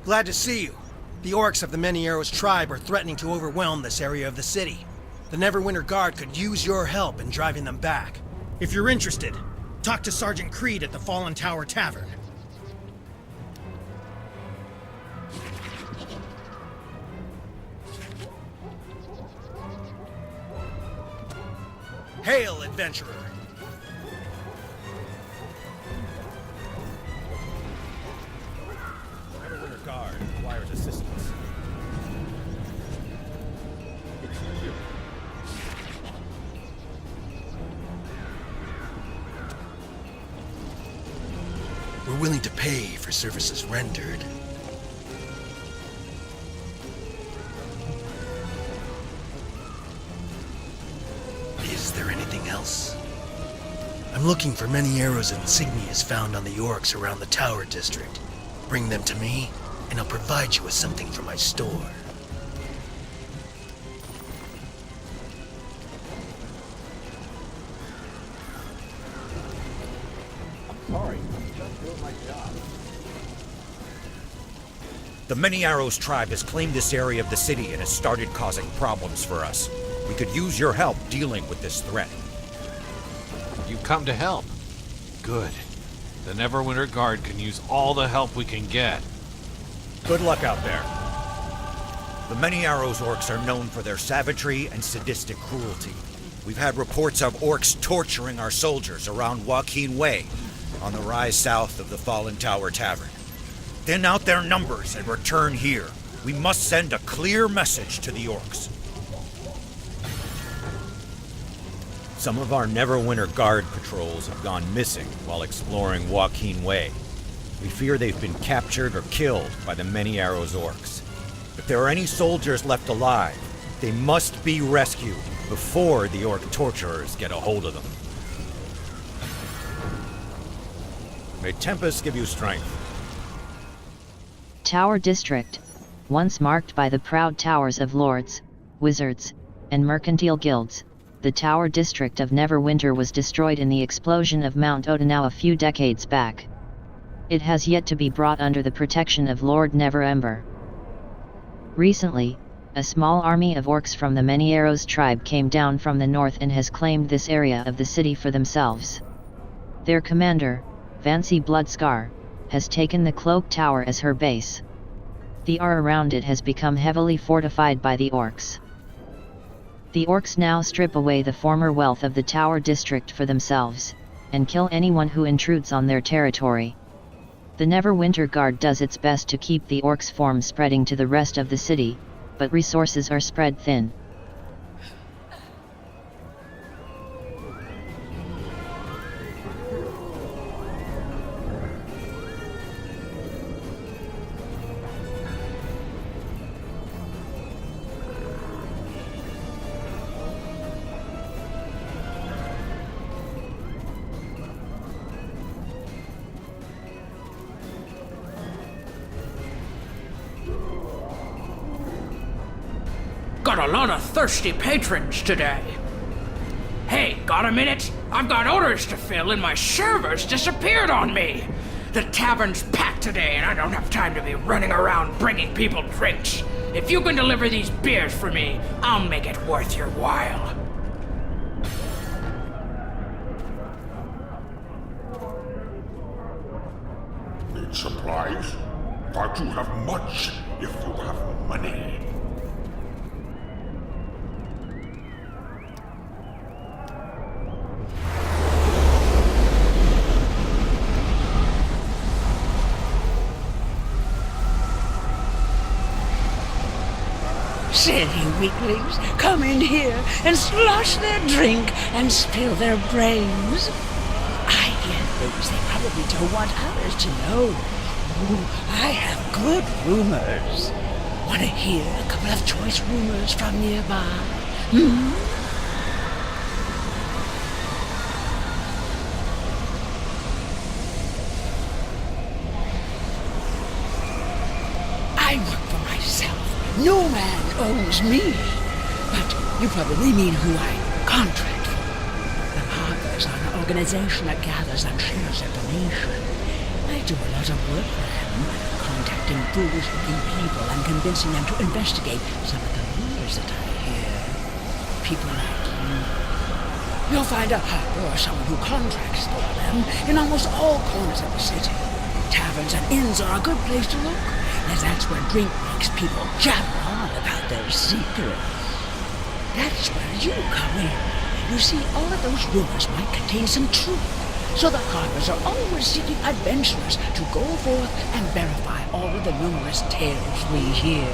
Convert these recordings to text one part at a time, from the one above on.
Glad to see you. The orcs of the Many Arrows tribe are threatening to overwhelm this area of the city. The Neverwinter Guard could use your help in driving them back. If you're interested, talk to Sergeant Creed at the Fallen Tower Tavern. Hail, adventurer! Neverwinter Guard requires assistance. We're willing to pay for services rendered. Is there anything else? I'm looking for Many Arrows insignias found on the orcs around the Tower District. Bring them to me, and I'll provide you with something from my store. Sorry, I'm just doing my job. The Many Arrows tribe has claimed this area of the city and has started causing problems for us. We could use your help dealing with this threat. You've come to help. Good. The Neverwinter Guard can use all the help we can get. Good luck out there. The Many Arrows orcs are known for their savagery and sadistic cruelty. We've had reports of orcs torturing our soldiers around Joaquin Way, on the rise south of the Fallen Tower Tavern. Thin out their numbers and return here. We must send a clear message to the orcs. Some of our Neverwinter Guard patrols have gone missing while exploring Joaquin Way. We fear they've been captured or killed by the Many Arrows orcs. If there are any soldiers left alive, they must be rescued before the orc torturers get a hold of them. May Tempest give you strength. Tower District, once marked by the proud towers of lords, wizards, and mercantile guilds, the Tower District of Neverwinter was destroyed in the explosion of Mount Odenau a few decades back. It has yet to be brought under the protection of Lord Neverember. Recently, a small army of orcs from the Many Arrows tribe came down from the north and has claimed this area of the city for themselves. Their commander, Vancy Bloodscar, has taken the Cloak Tower as her base. The area around it has become heavily fortified by the orcs. The orcs now strip away the former wealth of the Tower District for themselves, and kill anyone who intrudes on their territory. The Neverwinter Guard does its best to keep the orcs' from spreading to the rest of the city, but resources are spread thin. Got a lot of thirsty patrons today. Hey, got a minute? I've got orders to fill and my servers disappeared on me. The tavern's packed today and I don't have time to be running around bringing people drinks. If you can deliver these beers for me, I'll make it worth your while. Need supplies? Thought you have much if you have money. Silly weaklings, come in here and slosh their drink and spill their brains. I hear things they probably don't want others to know. Ooh, I have good rumors. Want to hear a couple of choice rumors from nearby? I work for myself. No man owns me. But you probably mean who I contract for. The Harper's are an organization that gathers and shares information. I do a lot of work for them, contacting foolish-looking people and convincing them to investigate some of the rumors that I hear. People like you. You'll find a harper or someone who contracts for them in almost all corners of the city. Taverns and inns are a good place to look, as that's where drink makes people jabber on about their secrets. That's where you come in. You see, all of those rumors might contain some truth, so the harpers are always seeking adventurers to go forth and verify all of the numerous tales we hear.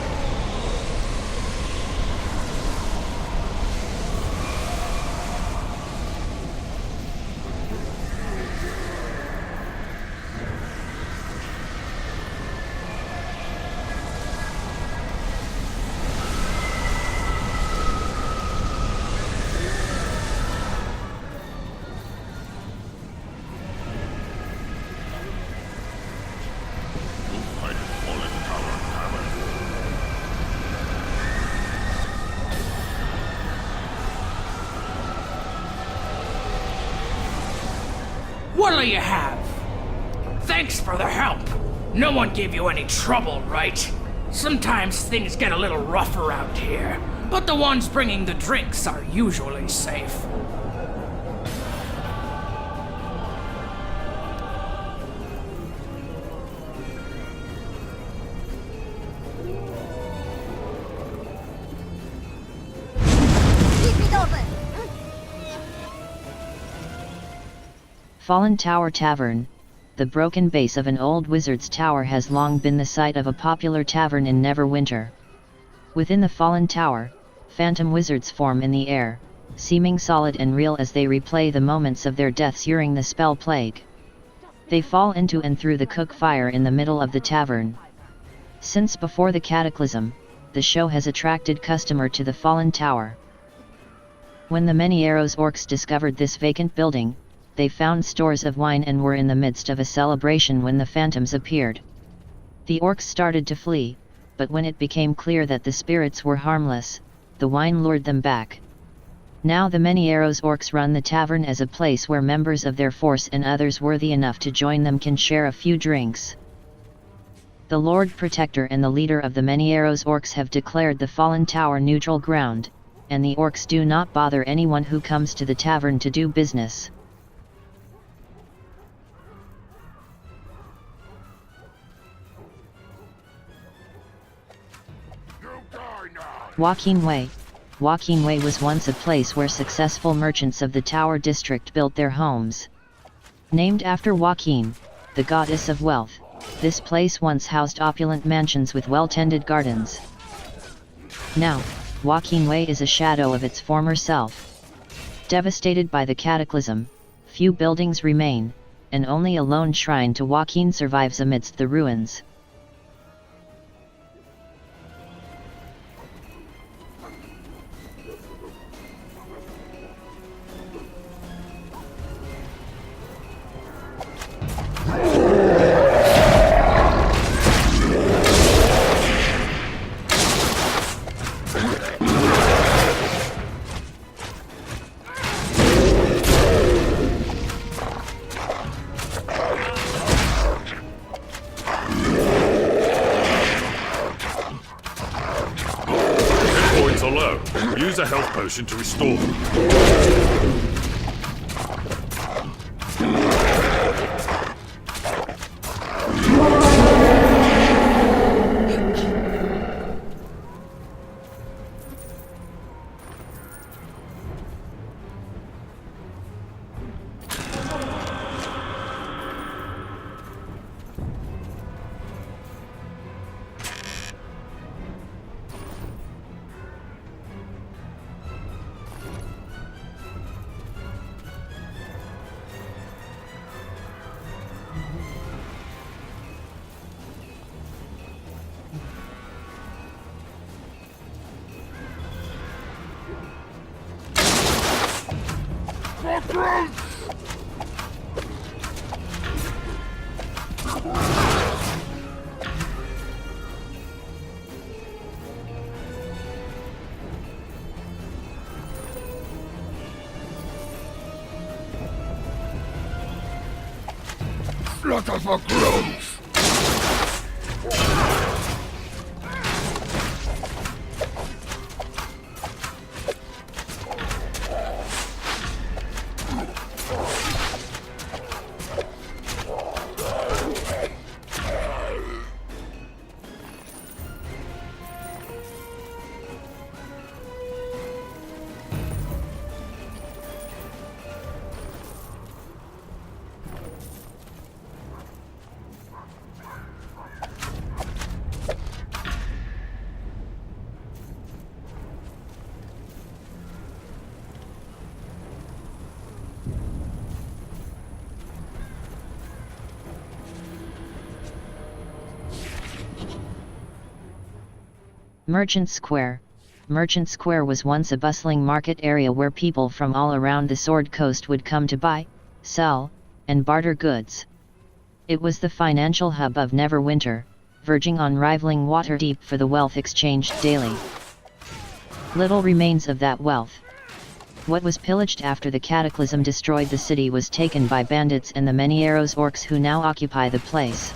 What'll you have? Thanks for the help. No one gave you any trouble, right? Sometimes things get a little rough around here, but the ones bringing the drinks are usually safe. Fallen Tower Tavern. The broken base of an old wizard's tower has long been the site of a popular tavern in Neverwinter. Within the fallen tower, phantom wizards form in the air, seeming solid and real as they replay the moments of their deaths during the spell plague. They fall into and through the cook fire in the middle of the tavern. Since before the cataclysm, the show has attracted customer to the fallen tower. When the Many Arrows orcs discovered this vacant building, they found stores of wine and were in the midst of a celebration when the phantoms appeared. The orcs started to flee, but when it became clear that the spirits were harmless, the wine lured them back. Now the Many Arrows orcs run the tavern as a place where members of their force and others worthy enough to join them can share a few drinks. The Lord Protector and the leader of the Many Arrows orcs have declared the fallen tower neutral ground, and the orcs do not bother anyone who comes to the tavern to do business. Joaquin Way. Joaquin Way was once a place where successful merchants of the Tower District built their homes. Named after Joaquin, the goddess of wealth, this place once housed opulent mansions with well-tended gardens. Now, Joaquin Way is a shadow of its former self. Devastated by the cataclysm, few buildings remain, and only a lone shrine to Joaquin survives amidst the ruins. Use a health potion to restore them. lot of a growth. Merchant Square. Merchant Square was once a bustling market area where people from all around the Sword Coast would come to buy, sell, and barter goods. It was the financial hub of Neverwinter, verging on rivaling Waterdeep for the wealth exchanged daily. Little remains of that wealth. What was pillaged after the cataclysm destroyed the city was taken by bandits and the Many Arrows orcs who now occupy the place.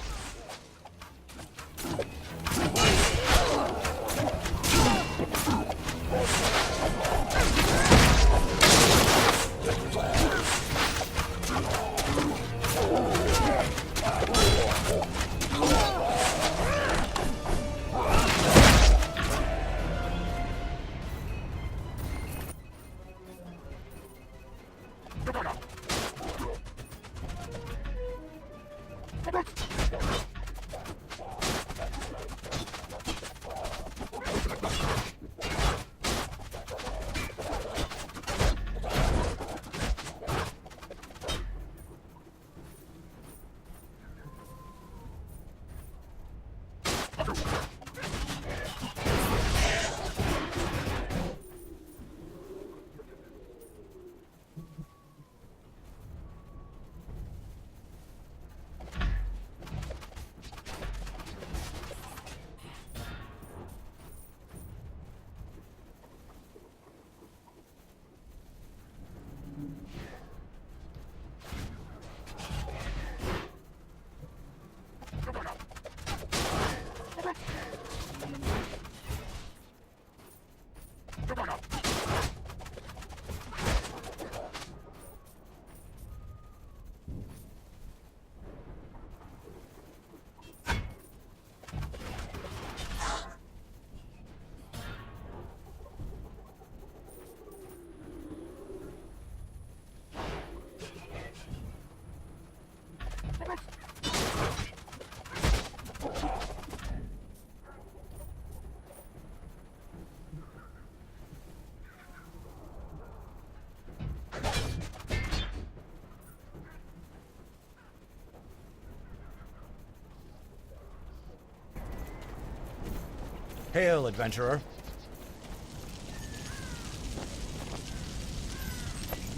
Hail, adventurer.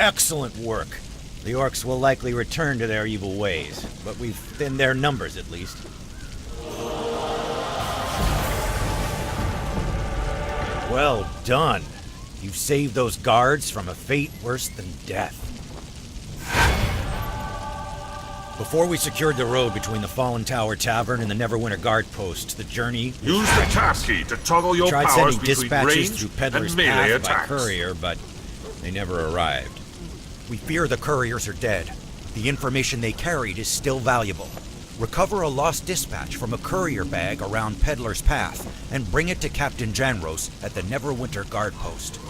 Excellent work. The orcs will likely return to their evil ways, but we've thinned their numbers at least. Well done. You've saved those guards from a fate worse than death. Before we secured the road between the Fallen Tower Tavern and the Neverwinter Guard Post, the journey... Use the tab key to toggle your tried powers sending between dispatches range through Peddler's and melee Path by attacks. courier, but they never arrived. We fear the couriers are dead. The information they carried is still valuable. Recover a lost dispatch from a courier bag around Peddler's Path and bring it to Captain Janros at the Neverwinter Guard Post.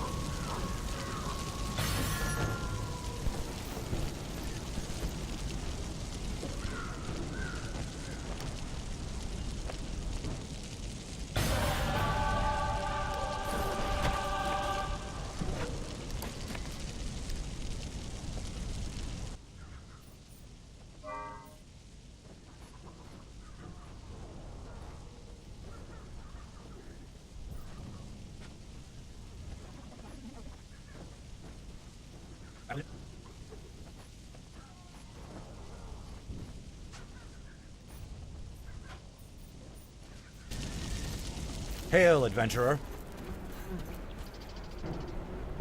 Hail, adventurer.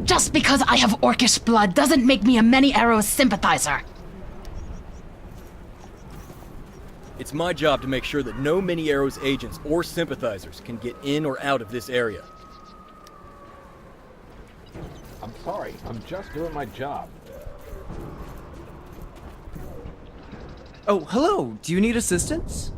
Just because I have orcish blood doesn't make me a Many Arrows sympathizer. It's my job to make sure that no Many Arrows agents or sympathizers can get in or out of this area. I'm sorry, I'm just doing my job. Oh, hello. Do you need assistance?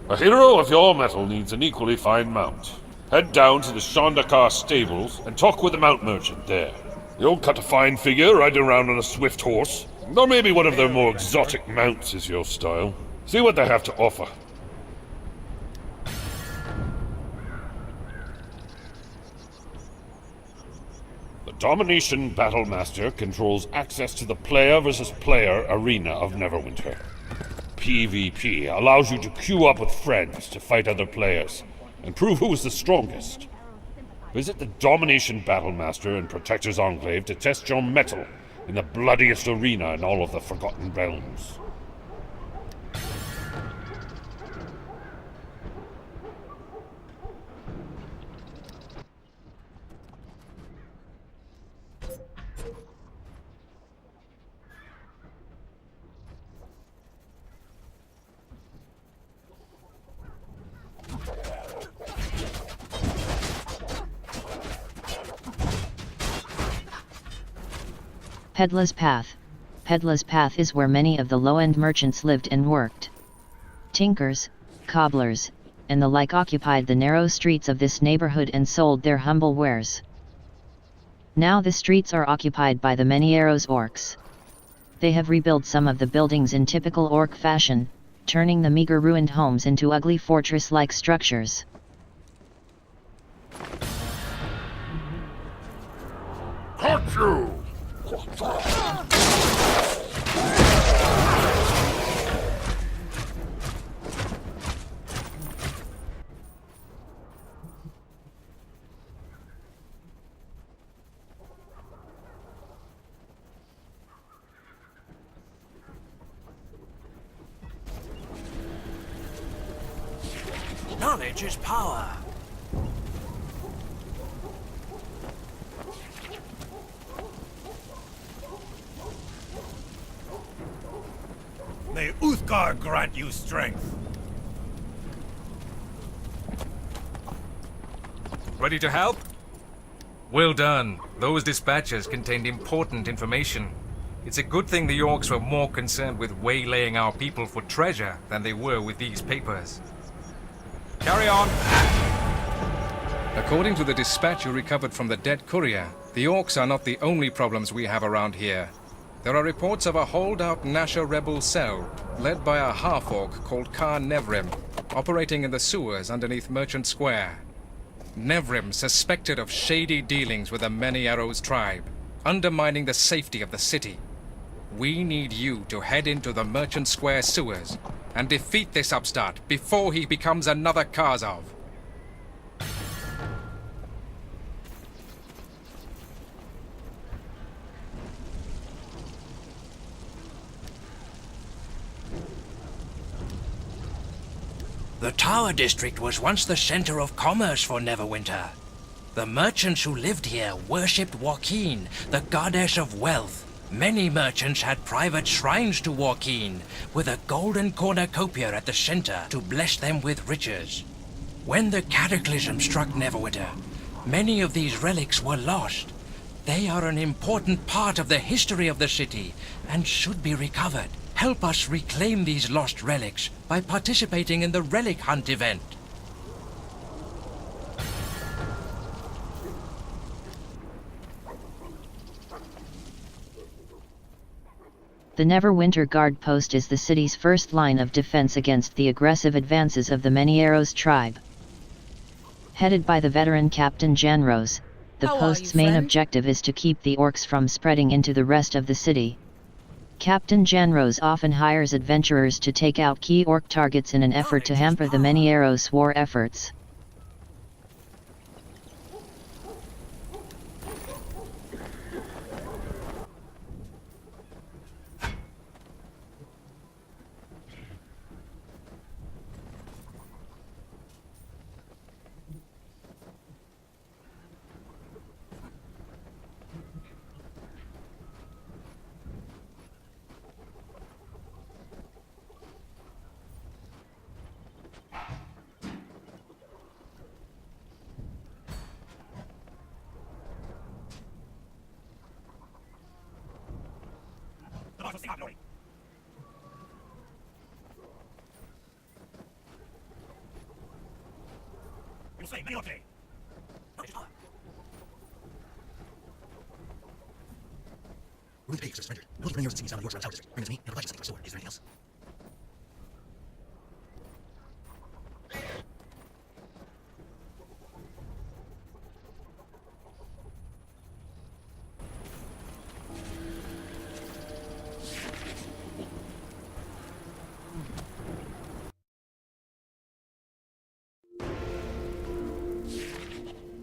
A hero of your mettle needs an equally fine mount. Head down to the Shandakar stables and talk with the mount merchant there. You'll cut a fine figure riding around on a swift horse. Or maybe one of their more exotic mounts is your style. See what they have to offer. The Domination Battlemaster controls access to the player versus player arena of Neverwinter. PvP allows you to queue up with friends to fight other players and prove who is the strongest. Visit the Domination Battlemaster and Protector's Enclave to test your mettle in the bloodiest arena in all of the Forgotten Realms. Peddler's Path. Peddler's Path is where many of the low-end merchants lived and worked. Tinkers, cobblers, and the like occupied the narrow streets of this neighborhood and sold their humble wares. Now the streets are occupied by the Many Arrows orcs. They have rebuilt some of the buildings in typical orc fashion, turning the meager ruined homes into ugly fortress-like structures. Caught you! Knowledge is power. May Uthgar grant you strength. Ready to help? Well done. Those dispatches contained important information. It's a good thing the orcs were more concerned with waylaying our people for treasure than they were with these papers. Carry on. According to the dispatch you recovered from the dead courier, the orcs are not the only problems we have around here. There are reports of a holdout Nasher rebel cell, led by a half-orc called Khan Nevrim, operating in the sewers underneath Merchant Square. Nevrim suspected of shady dealings with the Many Arrows tribe, undermining the safety of the city. We need you to head into the Merchant Square sewers and defeat this upstart before he becomes another Karzov. The Tower District was once the center of commerce for Neverwinter. The merchants who lived here worshipped Joaquin, the goddess of wealth. Many merchants had private shrines to Joaquin, with a golden cornucopia at the center to bless them with riches. When the cataclysm struck Neverwinter, many of these relics were lost. They are an important part of the history of the city and should be recovered. Help us reclaim these lost relics by participating in the relic hunt event. The Neverwinter Guard Post is the city's first line of defense against the aggressive advances of the Many Arrows tribe. Headed by the veteran Captain Janrose, The How are post's you, main friend? objective is to keep the orcs from spreading into the rest of the city. Captain Janrose often hires adventurers to take out key orc targets in an effort to hamper the many Arrows war efforts. Moving the page to surrender. Look, many years since the orcs around town district. Bring it to me, and I'll provide you something for the store. Is there anything else?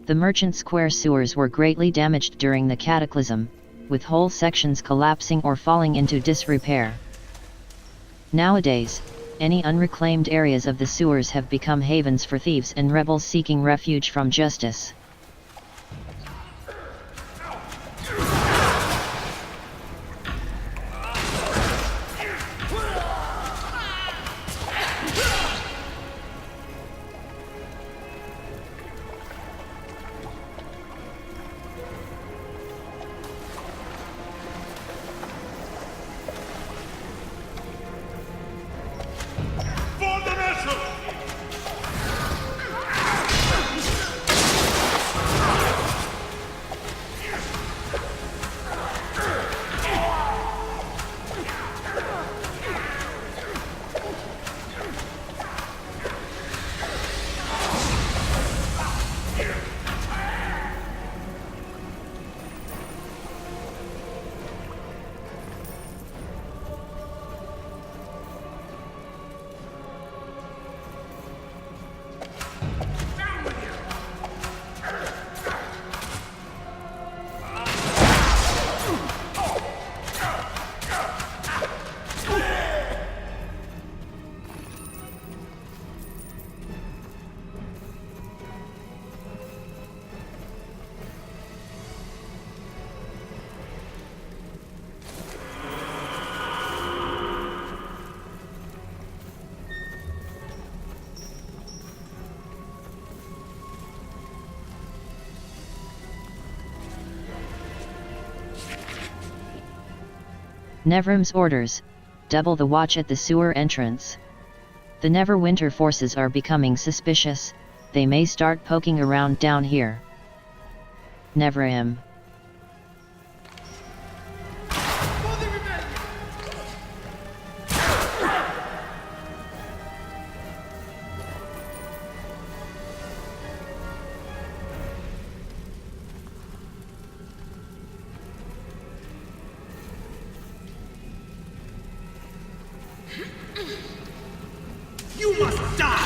The Merchant Square sewers were greatly damaged during the cataclysm, with whole sections collapsing or falling into disrepair. Nowadays, any unreclaimed areas of the sewers have become havens for thieves and rebels seeking refuge from justice. Nevrim's orders: double the watch at the sewer entrance. The Neverwinter forces are becoming suspicious, they may start poking around down here. Nevrim. You must die!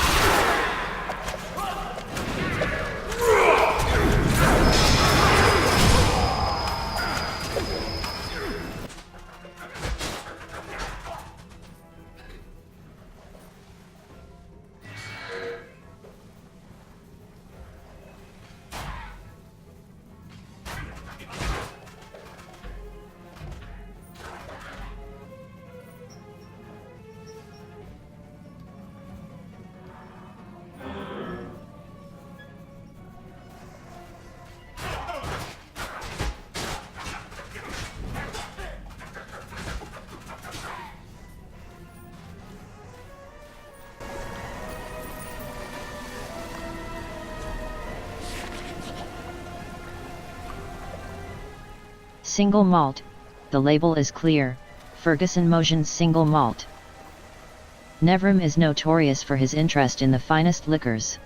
Single malt, the label is clear, Ferguson Motion's single malt. Nevrim is notorious for his interest in the finest liquors.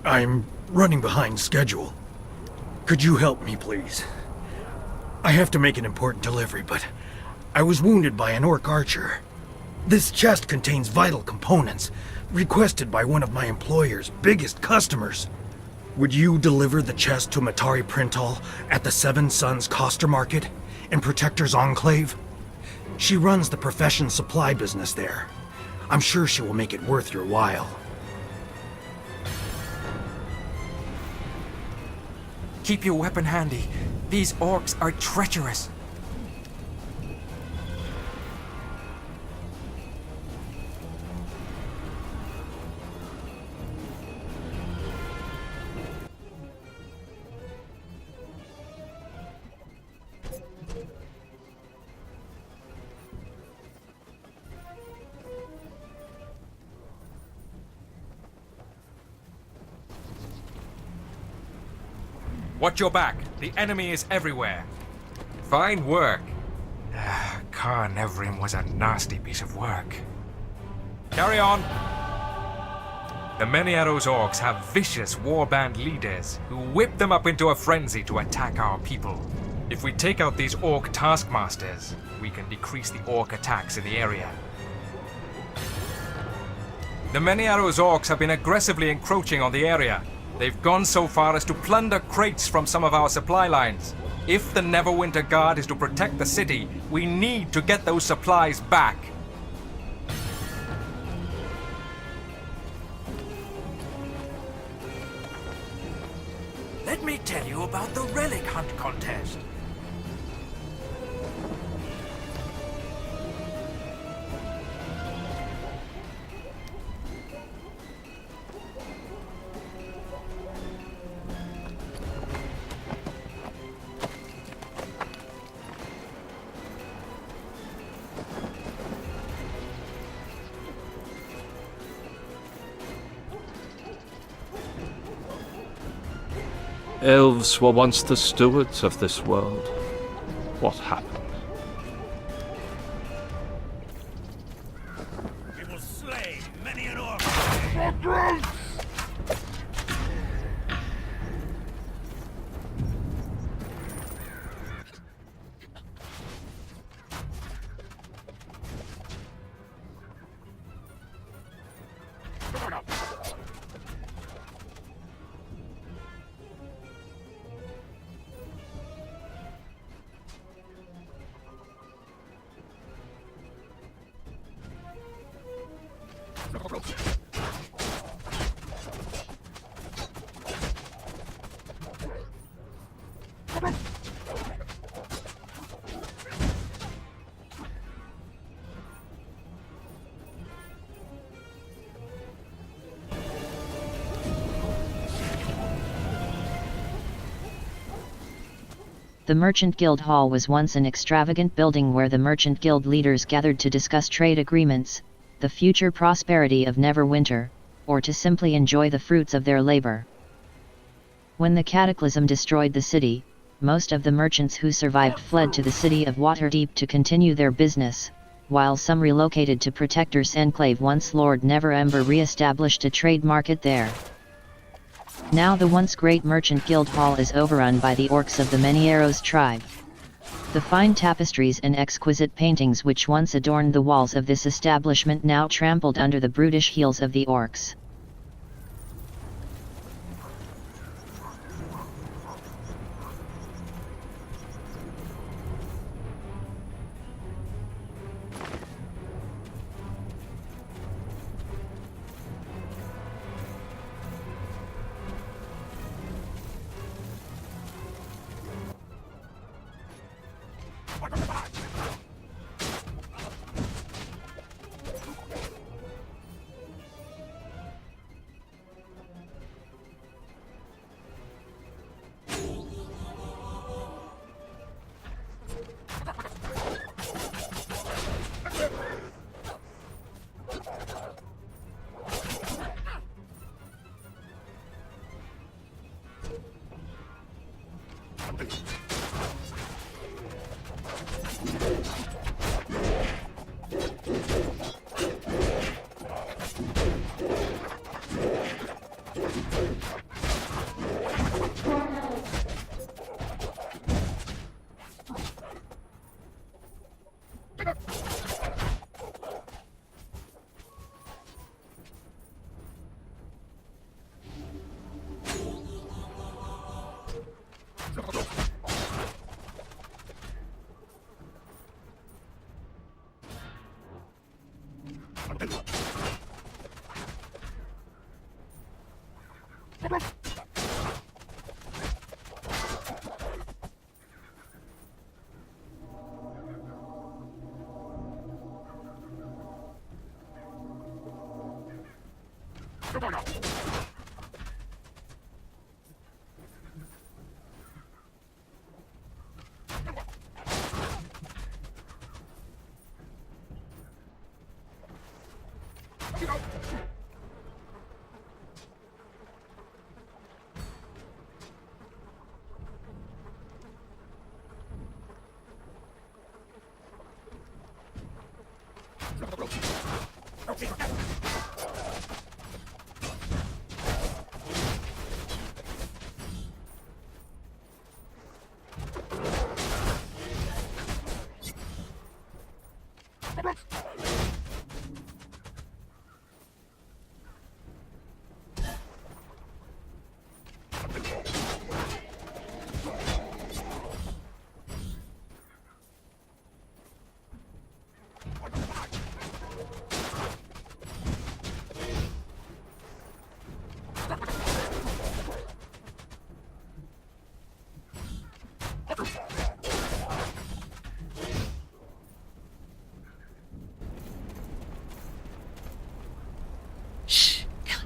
I'm running behind schedule. Could you help me, please? I have to make an important delivery, but I was wounded by an orc archer. This chest contains vital components, requested by one of my employer's biggest customers. Would you deliver the chest to Matari Printal at the Seven Sons Coster Market in Protector's Enclave? She runs the profession supply business there. I'm sure she will make it worth your while. Keep your weapon handy. These orcs are treacherous. Watch your back. The enemy is everywhere. Fine work. Kar Nevrim was a nasty piece of work. Carry on. The Many Arrows orcs have vicious warband leaders who whip them up into a frenzy to attack our people. If we take out these orc taskmasters, we can decrease the orc attacks in the area. The Many Arrows orcs have been aggressively encroaching on the area. They've gone so far as to plunder crates from some of our supply lines. If the Neverwinter Guard is to protect the city, we need to get those supplies back. Let me tell you about the relic hunt contest. Elves were once the stewards of this world. What happened? We will slay many an orc. The Merchant Guild Hall was once an extravagant building where the Merchant Guild leaders gathered to discuss trade agreements, the future prosperity of Neverwinter, or to simply enjoy the fruits of their labor. When the cataclysm destroyed the city, most of the merchants who survived fled to the city of Waterdeep to continue their business, while some relocated to Protector's Enclave once Lord Neverember re-established a trade market there. Now the once great Merchant Guild Hall is overrun by the orcs of the Many Arrows tribe. The fine tapestries and exquisite paintings which once adorned the walls of this establishment now trampled under the brutish heels of the orcs.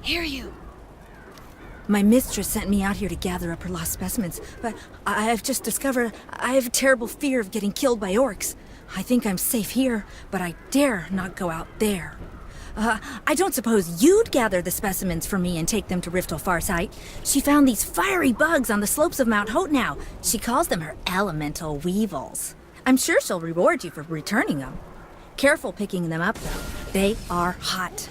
Hear you. My mistress sent me out here to gather up her lost specimens, but I've just discovered I have a terrible fear of getting killed by orcs. I think I'm safe here, but I dare not go out there. I don't suppose you'd gather the specimens for me and take them to Riftel Farsight. She found these fiery bugs on the slopes of Mount Hotenow. She calls them her elemental weevils. I'm sure she'll reward you for returning them. Careful picking them up, though. They are hot.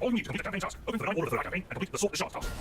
All you need to complete the campaign task. Open for the 9 order of the campaign and complete the sort the shards task.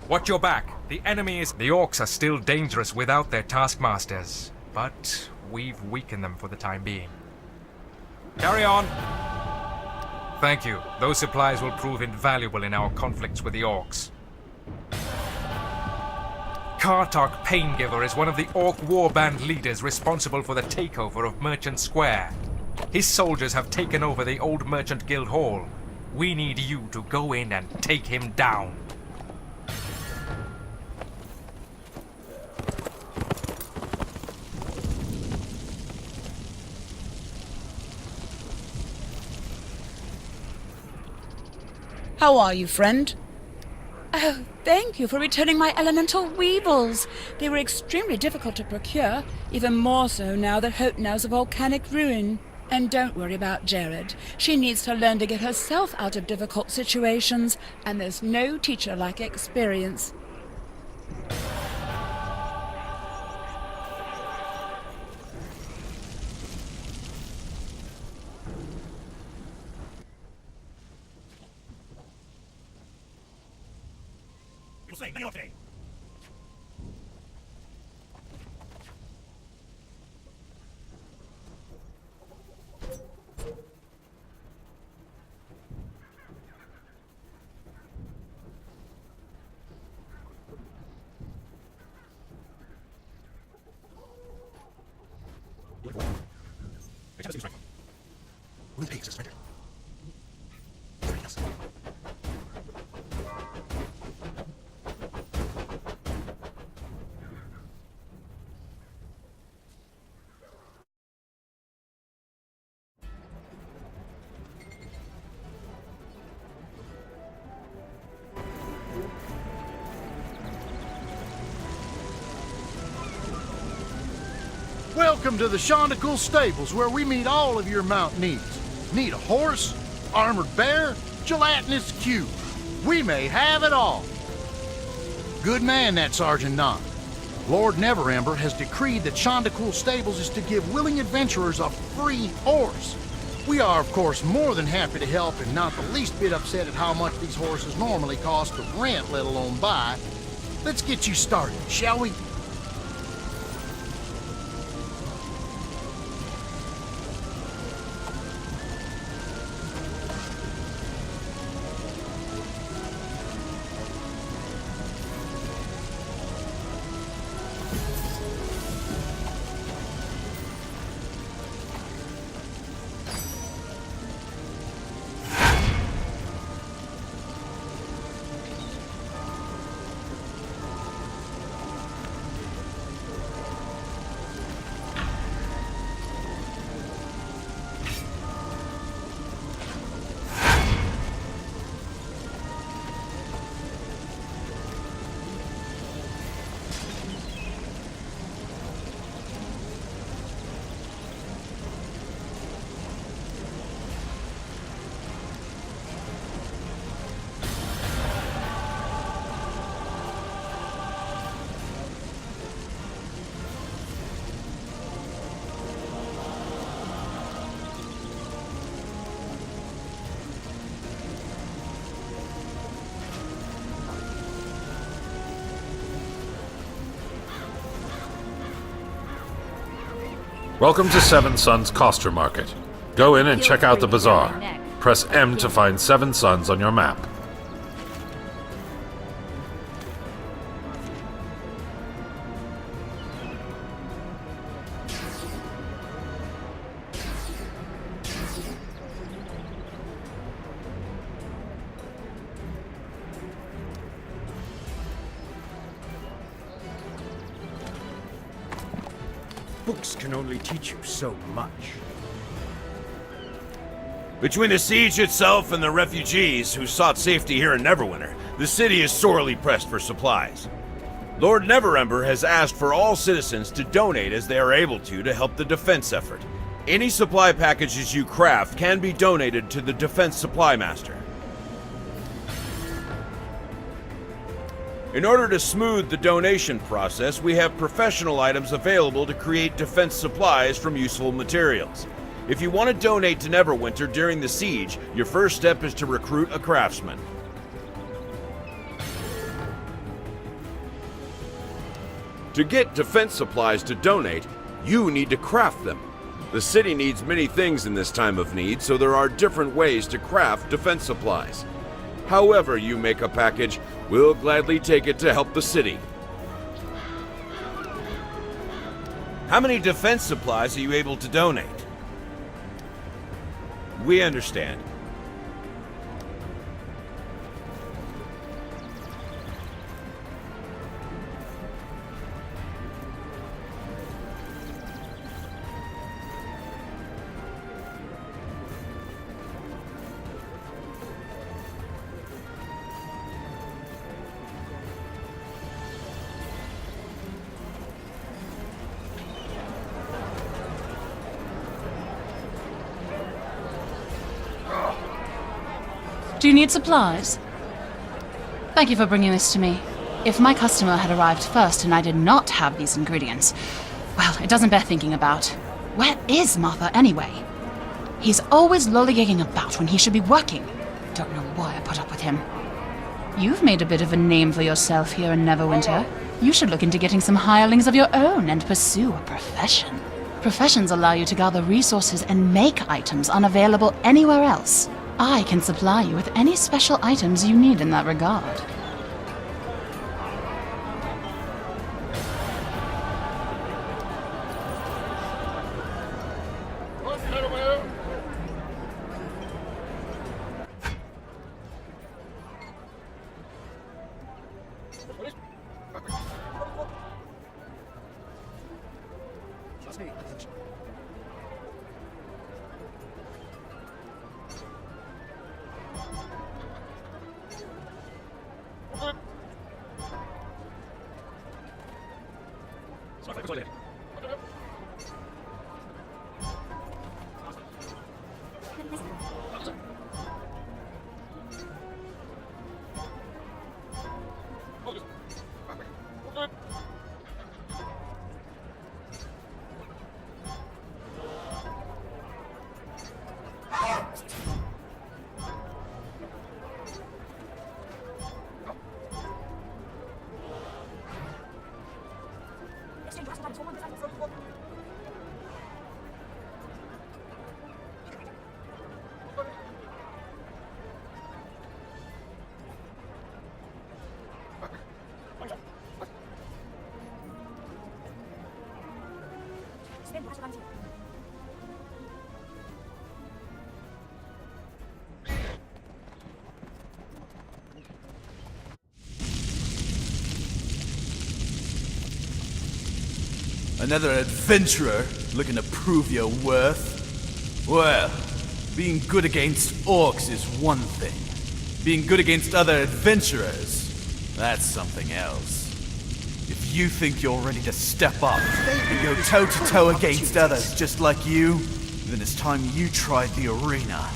Watch your back. The orcs are still dangerous without their taskmasters, but we've weakened them for the time being. Carry on. Thank you. Those supplies will prove invaluable in our conflicts with the orcs. Kartok Paingiver is one of the orc warband leaders responsible for the takeover of Merchant Square. His soldiers have taken over the old Merchant Guild Hall. We need you to go in and take him down. How are you, friend? Oh, thank you for returning my elemental weevils. They were extremely difficult to procure, even more so now that Hotenau's a volcanic ruin. And don't worry about Jared. She needs to learn to get herself out of difficult situations, and there's no teacher like experience. Welcome to the Shondacool Stables, where we meet all of your mount needs. Need a horse? Armored bear? Gelatinous cube? We may have it all. Good man, that Sergeant Knott. Lord Neverember has decreed that Shondacool Stables is to give willing adventurers a free horse. We are, of course, more than happy to help and not the least bit upset at how much these horses normally cost to rent, let alone buy. Let's get you started, shall we? Welcome to Seven Suns Coster Market. Go in and check out the bazaar. Press M to find Seven Suns on your map. Books can only teach you so much. Between the siege itself and the refugees who sought safety here in Neverwinter, the city is sorely pressed for supplies. Lord Neverember has asked for all citizens to donate as they are able to help the defense effort. Any supply packages you craft can be donated to the Defense Supply Master. In order to smooth the donation process, we have professional items available to create defense supplies from useful materials. If you want to donate to Neverwinter during the siege, your first step is to recruit a craftsman. To get defense supplies to donate, you need to craft them. The city needs many things in this time of need, so there are different ways to craft defense supplies. However you make a package, we'll gladly take it to help the city. How many defense supplies are you able to donate? We understand. Do you need supplies? Thank you for bringing this to me. If my customer had arrived first and I did not have these ingredients, well, it doesn't bear thinking about. Where is Martha anyway? He's always lollygagging about when he should be working. Don't know why I put up with him. You've made a bit of a name for yourself here in Neverwinter. You should look into getting some hirelings of your own and pursue a profession. Professions allow you to gather resources and make items unavailable anywhere else. I can supply you with any special items you need in that regard. Another adventurer looking to prove your worth? Well, being good against orcs is one thing. Being good against other adventurers, that's something else. If you think you're ready to step up and go toe-to-toe against others just like you, then it's time you tried the arena.